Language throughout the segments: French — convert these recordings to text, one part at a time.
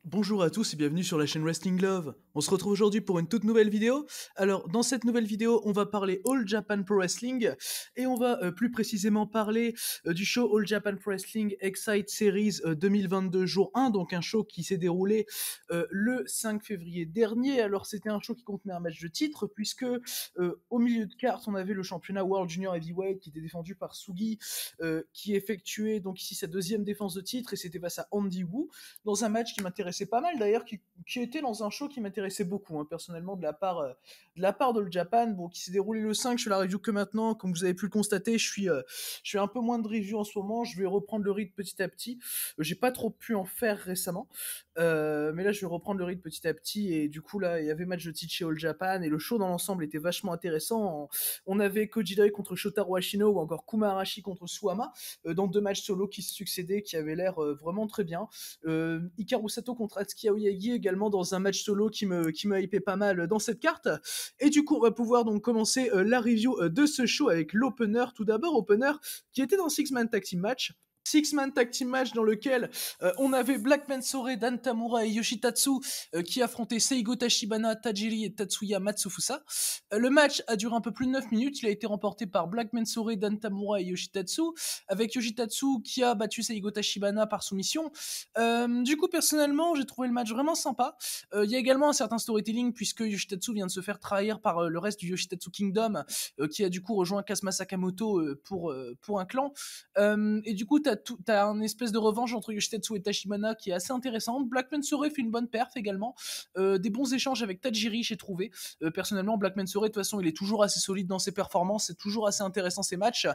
Bonjour à tous et bienvenue sur la chaîne Wrestling Love. On se retrouve aujourd'hui pour une toute nouvelle vidéo. Alors, dans cette nouvelle vidéo, on va parler All Japan Pro Wrestling et on va plus précisément parler du show All Japan Pro Wrestling Excite Series 2022 jour 1, donc un show qui s'est déroulé le 5 février dernier. Alors, c'était un show qui contenait un match de titre puisque au milieu de carte, on avait le championnat World Junior Heavyweight qui était défendu par Sugi, qui effectuait donc ici sa deuxième défense de titre et c'était face à Andy Wu dans un match qui m'intéressait pas mal d'ailleurs, qui était dans un show qui m'intéressait beaucoup, hein, personnellement, de la part d'All Japan, bon, qui s'est déroulé le 5, je fais la review que maintenant, comme vous avez pu le constater, je suis un peu moins de review en ce moment, je vais reprendre le rythme petit à petit, j'ai pas trop pu en faire récemment, mais là je vais reprendre le rythme petit à petit, et du coup là, il y avait match de titre chez All Japan, et le show dans l'ensemble était vachement intéressant, on avait Koji Doi contre Shotaro Ashino, ou encore Kuma Arashi contre Suwama, dans deux matchs solo qui se succédaient, qui avaient l'air vraiment très bien, Hikaru Sato contre Atsuki Aoyagi également dans un match solo qui me hypait pas mal dans cette carte. Et du coup, on va pouvoir donc commencer la review de ce show avec l'opener. Tout d'abord, opener qui était dans Six-Man Tag Team Match. Six-Man Tag Team Match dans lequel on avait Black Mensore, Dan Tamura et Yoshitatsu qui affrontaient Seigo Tachibana, Tajiri et Tatsuya Matsufusa. Le match a duré un peu plus de 9 minutes. Il a été remporté par Black Mensore, Dan Tamura et Yoshitatsu, avec Yoshitatsu qui a battu Seigo Tachibana par soumission. Du coup, personnellement, j'ai trouvé le match vraiment sympa. Il y a également un certain storytelling puisque Yoshitatsu vient de se faire trahir par le reste du Yoshitatsu Kingdom qui a du coup rejoint Kazuma Sakamoto pour un clan. Et du coup, t'as un espèce de revanche entre Yoshitatsu et Tachibana qui est assez intéressante. Black Mensore fait une bonne perf également. Des bons échanges avec Tajiri, j'ai trouvé. Personnellement, Black Mensore, de toute façon, il est toujours assez solide dans ses performances. C'est toujours assez intéressant ses matchs.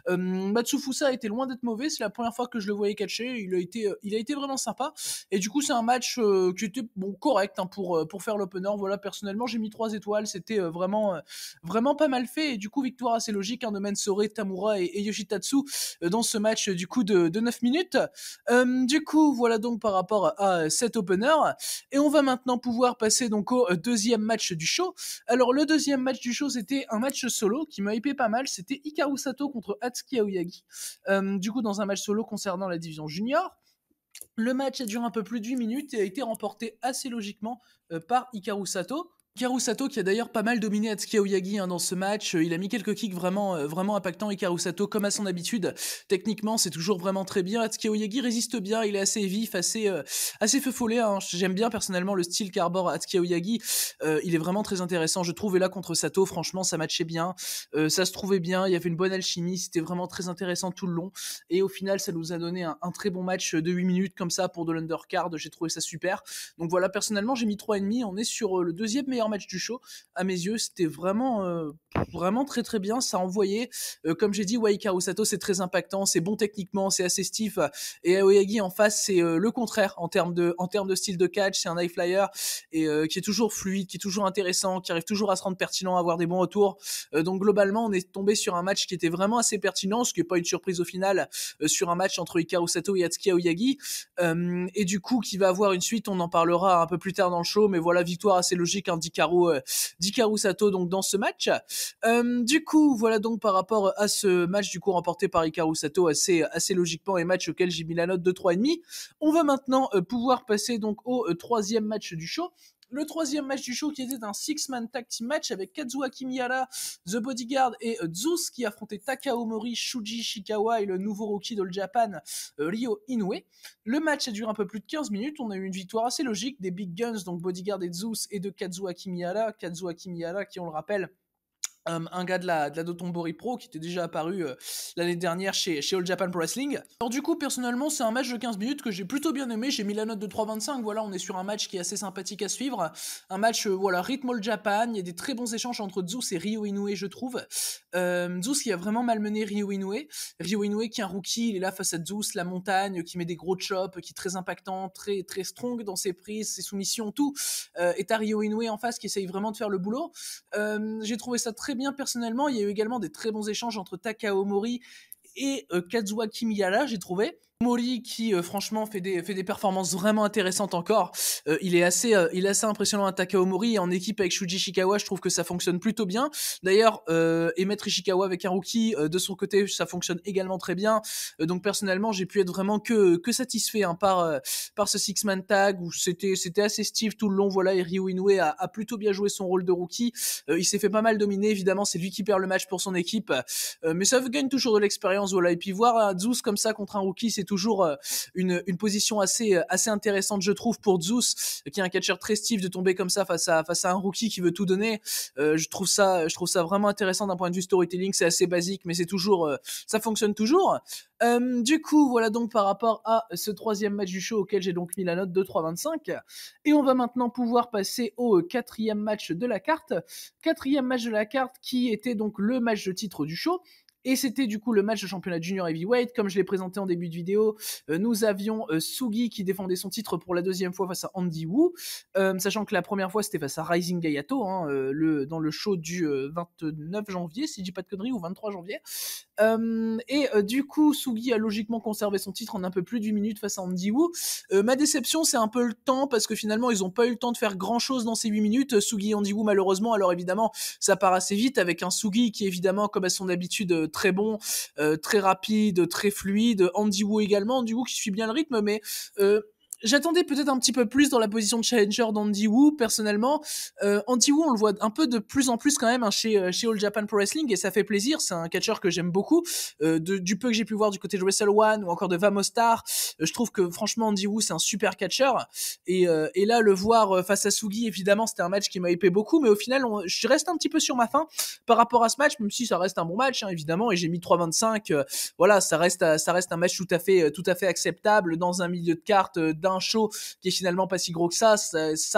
Matsufusa a été loin d'être mauvais. C'est la première fois que je le voyais catcher. Il a été vraiment sympa. Et du coup, c'est un match qui était bon, correct hein, pour faire l'opener. Voilà, personnellement, j'ai mis 3 étoiles. C'était vraiment pas mal fait. Et du coup, victoire assez logique hein, de Mensore, Tamura et Yoshitatsu dans ce match du coup de 9 minutes. Du coup, voilà donc par rapport à cet opener. Et on va maintenant pouvoir passer donc au deuxième match du show. Alors, le deuxième match du show, c'était un match solo qui m'a hypé pas mal. C'était Hikaru Sato contre Atsuki Aoyagi. Du coup, dans un match solo concernant la division junior. Le match a duré un peu plus de 8 minutes et a été remporté assez logiquement par Hikaru Sato. Hikaru Sato qui a d'ailleurs pas mal dominé Atsuki Aoyagi hein, dans ce match, il a mis quelques kicks vraiment impactants. Hikaru Sato comme à son habitude, techniquement c'est toujours vraiment très bien. Atsuki Aoyagi résiste bien, il est assez vif, assez feu follet. Hein. J'aime bien personnellement le style qu'arbore Atsuki Aoyagi, il est vraiment très intéressant. Je trouve et là contre Sato, franchement ça matchait bien, ça se trouvait bien, il y avait une bonne alchimie, c'était vraiment très intéressant tout le long. Et au final ça nous a donné un très bon match de 8 minutes comme ça pour de l'undercard, j'ai trouvé ça super. Donc voilà, personnellement j'ai mis 3,5, on est sur le deuxième meilleur match du show à mes yeux. C'était vraiment très très bien, ça envoyait comme j'ai dit, Hikaru Sato c'est très impactant, c'est bon techniquement, c'est assez stiff, et Aoyagi en face c'est le contraire en termes de style de catch, c'est un high flyer et qui est toujours fluide, qui est toujours intéressant, qui arrive toujours à se rendre pertinent, à avoir des bons retours. Donc globalement on est tombé sur un match qui était vraiment assez pertinent, ce qui est pas une surprise au final sur un match entre Hikaru Sato et Atsuki Aoyagi, et du coup qui va avoir une suite, on en parlera un peu plus tard dans le show, mais voilà, victoire assez logique hein, d'Hikaru Sato donc dans ce match. Du coup voilà donc par rapport à ce match du coup remporté par Hikaru Sato assez logiquement, et match auquel j'ai mis la note de 3,5. On va maintenant pouvoir passer donc au troisième match du show. Le troisième match du show qui était un six-man tag team match avec Kazuha Kimihara, The Bodyguard et Zeus qui affrontaient Takaomori, Shuji Ishikawa et le nouveau rookie d'All Japan, Ryo Inoue. Le match a duré un peu plus de 15 minutes, on a eu une victoire assez logique des Big Guns, donc Bodyguard et Zeus, et de Kazuha Kimihara qui, on le rappelle, un gars de la Dotonbori Pro qui était déjà apparu l'année dernière chez All Japan Pro Wrestling. Alors du coup, personnellement, c'est un match de 15 minutes que j'ai plutôt bien aimé, j'ai mis la note de 3,25, voilà, on est sur un match qui est assez sympathique à suivre, un match, voilà, rythme All Japan, il y a des très bons échanges entre Zeus et Ryo Inoue, je trouve. Zeus qui a vraiment malmené Ryo Inoue qui est un rookie, il est là face à Zeus, la montagne, qui met des gros chops, qui est très impactant, très, très strong dans ses prises, ses soumissions, tout, et t'as Ryo Inoue en face qui essaye vraiment de faire le boulot. J'ai trouvé ça très bien personnellement. Il y a eu également des très bons échanges entre Takaomori et Kazuha Kimihara, j'ai trouvé. Mori qui franchement fait des performances vraiment intéressantes encore. Il est assez impressionnant à Takaomori et en équipe avec Shuji Ishikawa, je trouve que ça fonctionne plutôt bien. D'ailleurs, et mettre Ishikawa avec un rookie de son côté, ça fonctionne également très bien. Donc personnellement, j'ai pu être vraiment que satisfait hein, par ce six-man tag où c'était assez Steve tout le long. Voilà, et Ryu Inoue a plutôt bien joué son rôle de rookie. Il s'est fait pas mal dominer, évidemment, c'est lui qui perd le match pour son équipe. Mais ça gagne toujours de l'expérience, voilà. Et puis voir Zeus comme ça contre un rookie, c'est toujours une position assez intéressante, je trouve, pour Zeus, qui est un catcheur très stiff, de tomber comme ça face à un rookie qui veut tout donner. Je trouve ça vraiment intéressant d'un point de vue storytelling. C'est assez basique, mais c'est toujours, ça fonctionne toujours. Du coup, voilà donc par rapport à ce troisième match du show auquel j'ai donc mis la note de 3,25. Et on va maintenant pouvoir passer au quatrième match de la carte. Quatrième match de la carte qui était donc le match de titre du show. Et c'était du coup le match de championnat junior heavyweight. Comme je l'ai présenté en début de vidéo, nous avions Sugi qui défendait son titre pour la deuxième fois face à Andy Wu, sachant que la première fois c'était face à Rising Gayato, hein, dans le show du 29 janvier, si je dis pas de conneries, ou 23 janvier. Du coup, Sugi a logiquement conservé son titre en un peu plus d'une minute face à Andy Wu. Ma déception, c'est un peu le temps, parce que finalement, ils n'ont pas eu le temps de faire grand-chose dans ces 8 minutes. Sugi et Andy Wu, malheureusement, alors évidemment, ça part assez vite, avec un Sugi qui, évidemment, comme à son habitude, très bon, très rapide, très fluide. Andy Wu également, Andy Wu qui suit bien le rythme, mais j'attendais peut-être un petit peu plus dans la position de challenger d'Andy Wu, personnellement. Andy Wu, on le voit un peu de plus en plus quand même hein, chez All Japan Pro Wrestling, et ça fait plaisir. C'est un catcheur que j'aime beaucoup. Du peu que j'ai pu voir du côté de Wrestle One ou encore de Vamostar, je trouve que franchement Andy Wu c'est un super catcheur. Et là, le voir face à Sugi, évidemment, c'était un match qui m'a hypé beaucoup, mais au final, je reste un petit peu sur ma faim par rapport à ce match, même si ça reste un bon match, hein, évidemment, et j'ai mis 3,25. Voilà, ça reste un match tout à fait acceptable dans un milieu de carte d'un show qui est finalement pas si gros que ça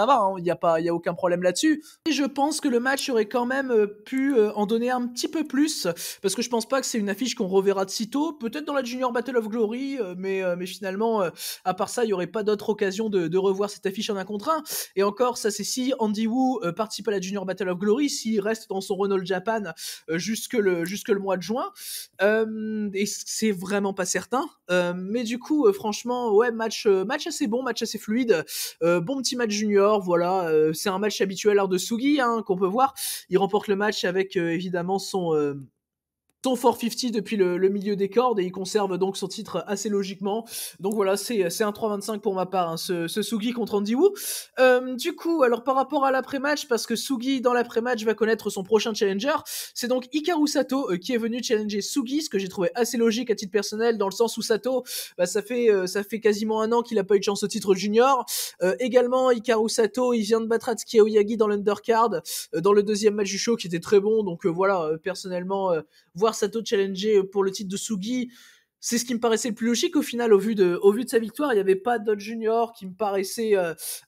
va, hein, il y a aucun problème là-dessus. Et je pense que le match aurait quand même pu en donner un petit peu plus, parce que je pense pas que c'est une affiche qu'on reverra de sitôt, peut-être dans la Junior Battle of Glory, mais finalement, à part ça, il y aurait pas d'autre occasion de revoir cette affiche en 1 contre 1. Et encore, ça c'est si Andy Wu participe à la Junior Battle of Glory, s'il reste dans son run All Japan jusque le mois de juin. Et c'est vraiment pas certain. Mais du coup, franchement, ouais, match assez bon, match assez fluide. Bon petit match junior, voilà. C'est un match habituel de Sugi hein, qu'on peut voir. Il remporte le match avec évidemment son 450 depuis le milieu des cordes, et il conserve donc son titre assez logiquement. Donc voilà, c'est un 3,25 pour ma part, hein, ce Sugi contre Andy Wu. Du coup, alors par rapport à l'après-match, parce que Sugi dans l'après-match va connaître son prochain challenger, c'est donc Hikaru Sato qui est venu challenger Sugi, ce que j'ai trouvé assez logique à titre personnel, dans le sens où Sato, bah, ça fait quasiment 1 an qu'il a pas eu de chance au titre junior. Également, Hikaru Sato, il vient de battre Atsuki Aoyagi dans l'undercard, dans le deuxième match du show qui était très bon, donc voilà, personnellement, voir Sato challenger pour le titre de Sugi, c'est ce qui me paraissait le plus logique au final, au vu de sa victoire. Il n'y avait pas d'autres juniors qui me paraissaient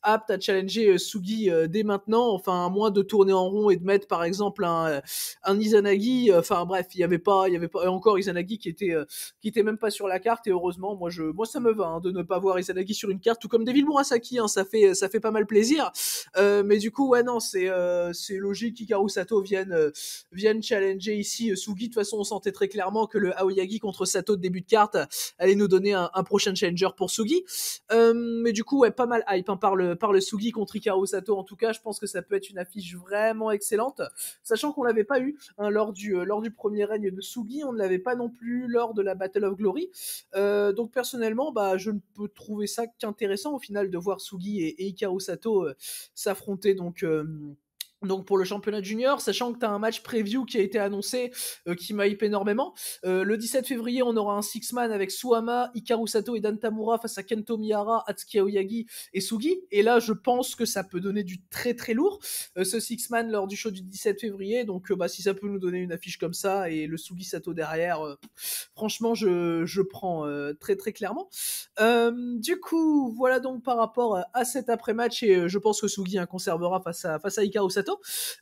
aptes à challenger Sugi dès maintenant, enfin à moins de tourner en rond et de mettre par exemple un Izanagi, enfin bref, il y avait pas et encore Izanagi qui était même pas sur la carte, et heureusement, moi ça me va hein, de ne pas voir Izanagi sur une carte, tout comme Devil Murasaki, hein, ça fait pas mal plaisir. Mais du coup, ouais, non, c'est logique qu'Hikaru Sato vienne challenger ici Sugi. De toute façon, on sentait très clairement que le Aoyagi contre Sato de début de carte allait nous donner un prochain challenger pour Sugi. Mais du coup, ouais, pas mal hype hein, par le Sugi contre Hikaru Sato. En tout cas, je pense que ça peut être une affiche vraiment excellente, sachant qu'on l'avait pas eu hein, lors du premier règne de Sugi, on ne l'avait pas non plus lors de la Battle of Glory. Donc personnellement, bah, je ne peux trouver ça qu'intéressant au final de voir Sugi et Hikaru Sato s'affronter donc pour le championnat junior, sachant que tu as un match preview qui a été annoncé, qui m'a hype énormément. Le 17 février, on aura un six-man avec Suama, Hikaru Sato et Dan Tamura face à Kento Miyara, Atsuki Aoyagi et Sugi. Et là, je pense que ça peut donner du très très lourd, ce six-man lors du show du 17 février. Donc bah, si ça peut nous donner une affiche comme ça, et le Sugi Sato derrière, franchement, je prends très très clairement. Du coup, voilà donc par rapport à cet après-match, et je pense que Sugi hein, conservera face à Hikaru Sato.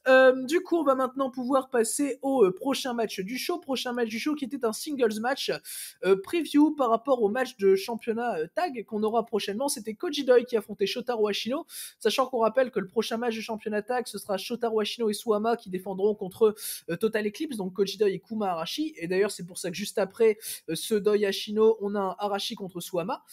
Hayato. Du coup, on va maintenant pouvoir passer au prochain match du show. Prochain match du show qui était un singles match preview par rapport au match de championnat tag qu'on aura prochainement. C'était Koji Doi qui affrontait Shotaro Ashino, sachant qu'on rappelle que le prochain match de championnat tag, ce sera Shotaro Ashino et Suwama qui défendront contre Total Eclipse, donc Koji Doi et Kuma Arashi. Et d'ailleurs, c'est pour ça que juste après ce Doi Ashino, on a un Arashi contre Suwama.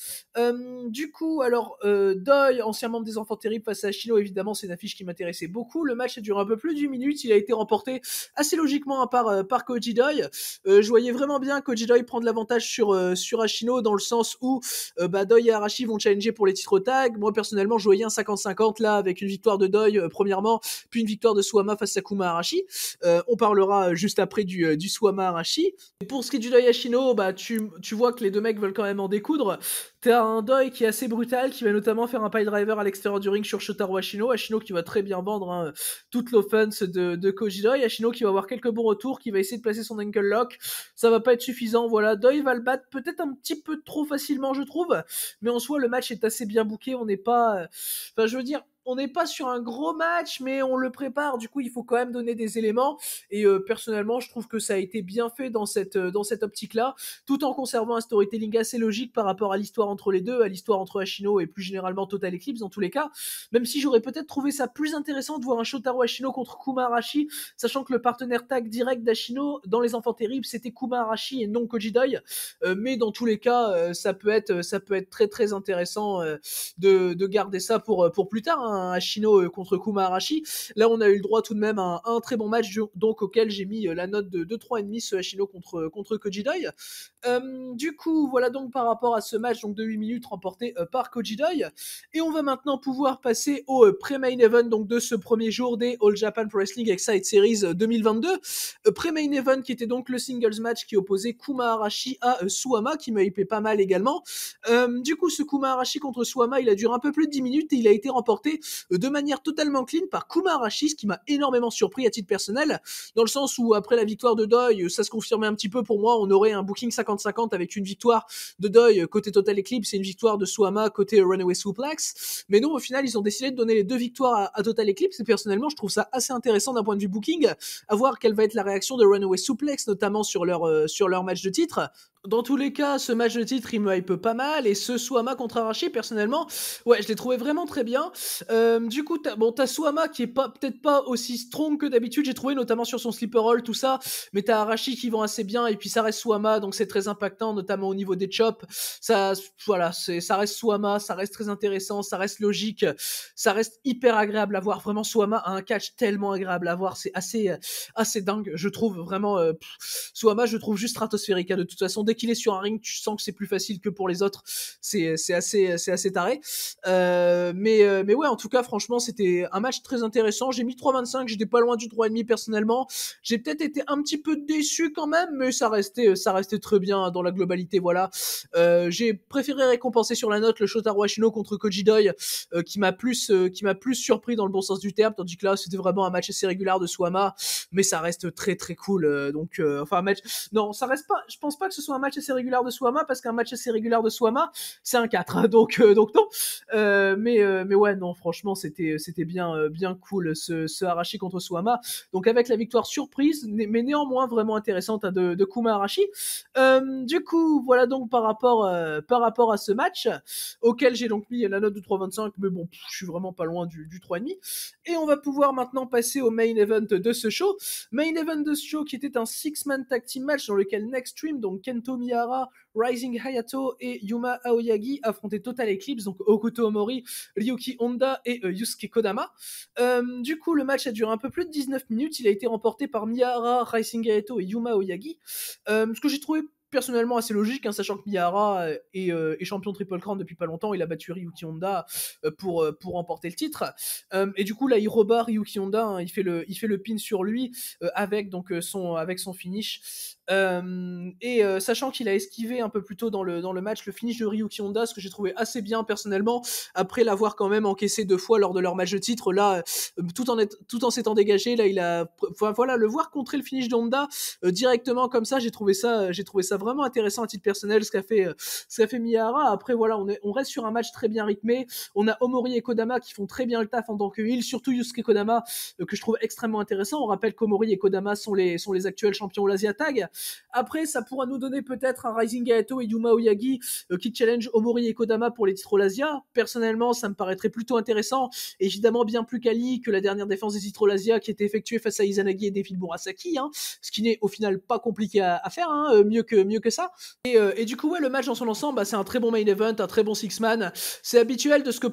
Du coup, alors, Doi, ancien membre des Enfants Terribles face à Ashino, évidemment, c'est une affiche qui m'intéressait beaucoup. Le match a duré un peu plus d'1 minute. Il a été remporté assez logiquement par Koji Doi. Je voyais vraiment bien Koji Doi prendre l'avantage sur Ashino dans le sens où Doi et Arashi vont challenger pour les titres tag. Moi, personnellement, je voyais un 50-50 là avec une victoire de Doi premièrement, puis une victoire de Suwama face à Kuma Arashi. On parlera juste après du Suwama Arashi. Et pour ce qui est du Doi Ashino, tu vois que les deux mecs veulent quand même en découdre. T'as un Doi qui est assez brutal, qui va notamment faire un pile driver à l'extérieur du ring sur Shotaro Ashino. Ashino qui va très bien vendre toute l'offense de Koji Doi. Ashino qui va avoir quelques bons retours, qui va essayer de placer son ankle lock. Ça va pas être suffisant, voilà. Doi va le battre peut-être un petit peu trop facilement, je trouve. Mais en soi, le match est assez bien booké. On n'est pas... Enfin, je veux dire... On n'est pas sur un gros match, mais on le prépare. Du coup, il faut quand même donner des éléments. Et personnellement, je trouve que ça a été bien fait dans cette optique-là, tout en conservant un storytelling assez logique par rapport à l'histoire entre les deux, à l'histoire entre Ashino et plus généralement Total Eclipse dans tous les cas. Même si j'aurais peut-être trouvé ça plus intéressant de voir un Shotaro Ashino contre Kuma Arashi, sachant que le partenaire tag direct d'Ashino dans Les Enfants Terribles, c'était Kuma Arashi et non Koji Doi. Mais dans tous les cas, ça peut être très très intéressant de garder ça pour plus tard, hein. Ashino contre Kuma Arashi. Là, on a eu le droit tout de même à un très bon match, donc auquel j'ai mis la note de 3,5 ce Ashino contre Koji Doi. Du coup, voilà donc par rapport à ce match donc de 8 minutes remporté par Koji Doi. Et on va maintenant pouvoir passer au pré-main event donc de ce premier jour des All Japan Pro Wrestling Excite Series 2022. Pré-main event qui était donc le singles match qui opposait Kuma Arashi à Suwama, qui m'a hypé pas mal également. Du coup, ce Kuma Arashi contre Suwama, il a duré un peu plus de 10 minutes et il a été remporté de manière totalement clean par Kuma Arashi, ce qui m'a énormément surpris à titre personnel, dans le sens où après la victoire de Doi, ça se confirmait un petit peu pour moi, on aurait un booking 50-50 avec une victoire de Doi côté Total Eclipse et une victoire de Suwama côté Runaway Suplex, mais non, au final, ils ont décidé de donner les deux victoires à Total Eclipse, et personnellement, je trouve ça assez intéressant d'un point de vue booking, à voir quelle va être la réaction de Runaway Suplex, notamment sur leur match de titre. Dans tous les cas, ce match de titre, il me hype pas mal, et ce Suwama contre Arashi, personnellement, ouais, je l'ai trouvé vraiment très bien. Du coup, t'as Suwama qui est peut-être pas aussi strong que d'habitude, j'ai trouvé, notamment sur son sleeper roll, tout ça, mais t'as Arashi qui vend assez bien, et puis ça reste Suwama, donc c'est très impactant, notamment au niveau des chops. Ça reste Suwama, ça reste très intéressant, ça reste logique, ça reste hyper agréable à voir. Vraiment, Suwama a un catch tellement agréable à voir, c'est assez dingue, je trouve vraiment. Suwama, je trouve juste stratosphérique, hein. De toute façon, dès qu'il est sur un ring, tu sens que c'est plus facile que pour les autres. C'est assez taré. Mais ouais, en tout cas, franchement, c'était un match très intéressant. J'ai mis 3,25, j'étais pas loin du 3,5 personnellement. J'ai peut-être été un petit peu déçu quand même, mais ça restait très bien dans la globalité, voilà. J'ai préféré récompenser sur la note le Shotaro Ashino contre Koji Doi, qui m'a plus surpris dans le bon sens du terme, tandis que là, c'était vraiment un match assez régulier de Suwama, mais ça reste très très cool. Enfin, un match, non, ça reste pas, je pense pas que ce soit un match assez régulier de Suwama, parce qu'un match assez régulier de Suwama, c'est un 4, donc non. Mais ouais, non, franchement, c'était bien cool ce Arashi contre Suwama. Donc avec la victoire surprise, mais néanmoins vraiment intéressante, hein, de Kuma Arashi. Du coup, voilà donc par rapport à ce match, auquel j'ai donc mis la note de 3,25, mais bon, je suis vraiment pas loin du 3,5. Et on va pouvoir maintenant passer au main event de ce show. Main event de ce show qui était un 6-man tag team match dans lequel Nextream, donc Kento Miyahara, Rising Hayato et Yuma Aoyagi affrontaient Total Eclipse, donc Hokuto Omori, Ryuki Honda et Yusuke Kodama. Du coup, le match a duré un peu plus de 19 minutes. Il a été remporté par Miyahara, Rising Hayato et Yuma Aoyagi. Ce que j'ai trouvé personnellement assez logique, hein, sachant que Miyahara est champion Triple Crown depuis pas longtemps. Il a battu Ryuki Honda pour remporter le titre. Et du coup, là, il rebat Ryuki Honda, hein, il fait le pin sur lui avec son finish. Sachant qu'il a esquivé un peu plus tôt dans le match le finish de Ryuki Honda, ce que j'ai trouvé assez bien personnellement, après l'avoir quand même encaissé 2 fois lors de leur match de titre, là, tout en s'étant dégagé, là, voilà, le voir contrer le finish de Honda directement comme ça, j'ai trouvé ça vraiment intéressant à titre personnel ce qu'a fait Miyahara. Après voilà, on reste sur un match très bien rythmé. On a Omori et Kodama qui font très bien le taf en tant que heel, surtout Yusuke Kodama que je trouve extrêmement intéressant. On rappelle qu'Omori et Kodama sont les actuels champions de l'Asia Tag. Après, ça pourra nous donner peut-être un Rising Hayato et Yuma Oyagi qui challenge Omori et Kodama pour les titres l'Asia. Personnellement, ça me paraîtrait plutôt intéressant. Évidemment, bien plus quali que la dernière défense des titres l'Asia qui était effectuée face à Izanagi et Devil Murasaki, hein, ce qui n'est au final pas compliqué à faire, hein, mieux que ça. Et du coup, ouais, le match dans son ensemble, bah, c'est un très bon main event, un très bon six-man. C'est habituel de ce qu'on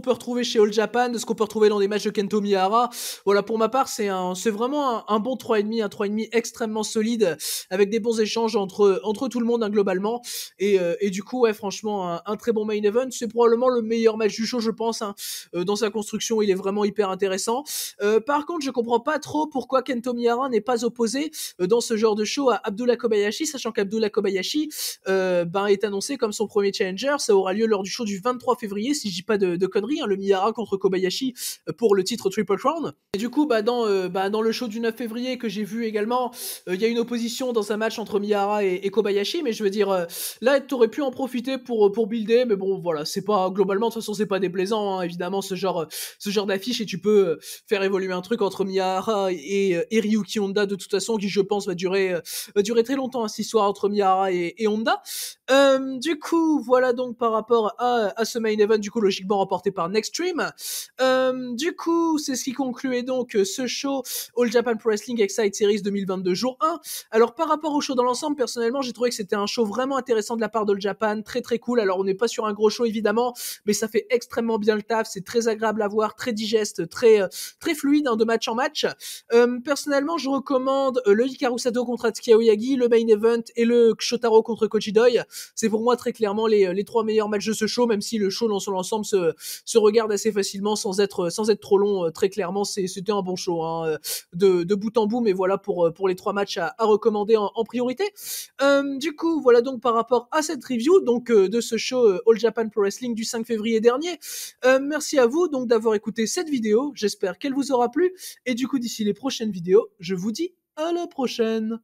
peut retrouver chez All Japan, de ce qu'on peut retrouver dans des matchs de Kento Miyahara. Voilà, pour ma part, c'est vraiment un bon 3,5, un 3,5 extrêmement solide, avec des bons échanges entre tout le monde, hein, globalement. Et du coup, ouais, franchement, un très bon main event. C'est probablement le meilleur match du show, je pense, hein. Dans sa construction, il est vraiment hyper intéressant. Par contre, je comprends pas trop pourquoi Kento Miyahara n'est pas opposé dans ce genre de show à Abdullah Kobayashi, sachant qu'Abdullah Kobayashi est annoncé comme son premier challenger. Ça aura lieu lors du show du 23 février, si je dis pas de conneries, hein, le Miyahara contre Kobayashi pour le titre Triple Crown. Et du coup, dans le show du 9 février que j'ai vu également, il y a une opposition dans un match entre Miyahara et Kobayashi, mais je veux dire, là, t'aurais pu en profiter pour builder, mais bon, voilà, c'est pas, globalement, de toute façon, c'est pas déplaisant, hein, évidemment, ce genre d'affiche, et tu peux faire évoluer un truc entre Miyahara et Ryuki Honda, de toute façon, qui, je pense, va durer très longtemps, hein, cette histoire entre Miyahara et Honda. Du coup, voilà donc par rapport à ce main event, du coup, logiquement remporté par Nextream. Du coup, c'est ce qui concluait donc ce show All Japan Pro Wrestling Excite Series 2022 jour 1. Alors, par rapport au show dans l'ensemble, personnellement, j'ai trouvé que c'était un show vraiment intéressant de la part d'All Japan, très très cool. Alors, on n'est pas sur un gros show, évidemment, mais ça fait extrêmement bien le taf, c'est très agréable à voir, très digeste, très fluide, hein, de match en match. Personnellement, je recommande le Hikaru Sato contre Atsuki Aoyagi, le main event et le Shotaro contre Kochidoi. C'est pour moi très clairement les trois meilleurs matchs de ce show, même si le show dans son ensemble se regarde assez facilement sans être trop long. Très clairement, c'était un bon show, hein, de bout en bout, mais voilà pour les trois matchs à recommander en priorité. Du coup, voilà donc par rapport à cette review donc de ce show All Japan Pro Wrestling du 5 février dernier. Merci à vous donc d'avoir écouté cette vidéo. J'espère qu'elle vous aura plu. Et du coup, d'ici les prochaines vidéos, je vous dis à la prochaine.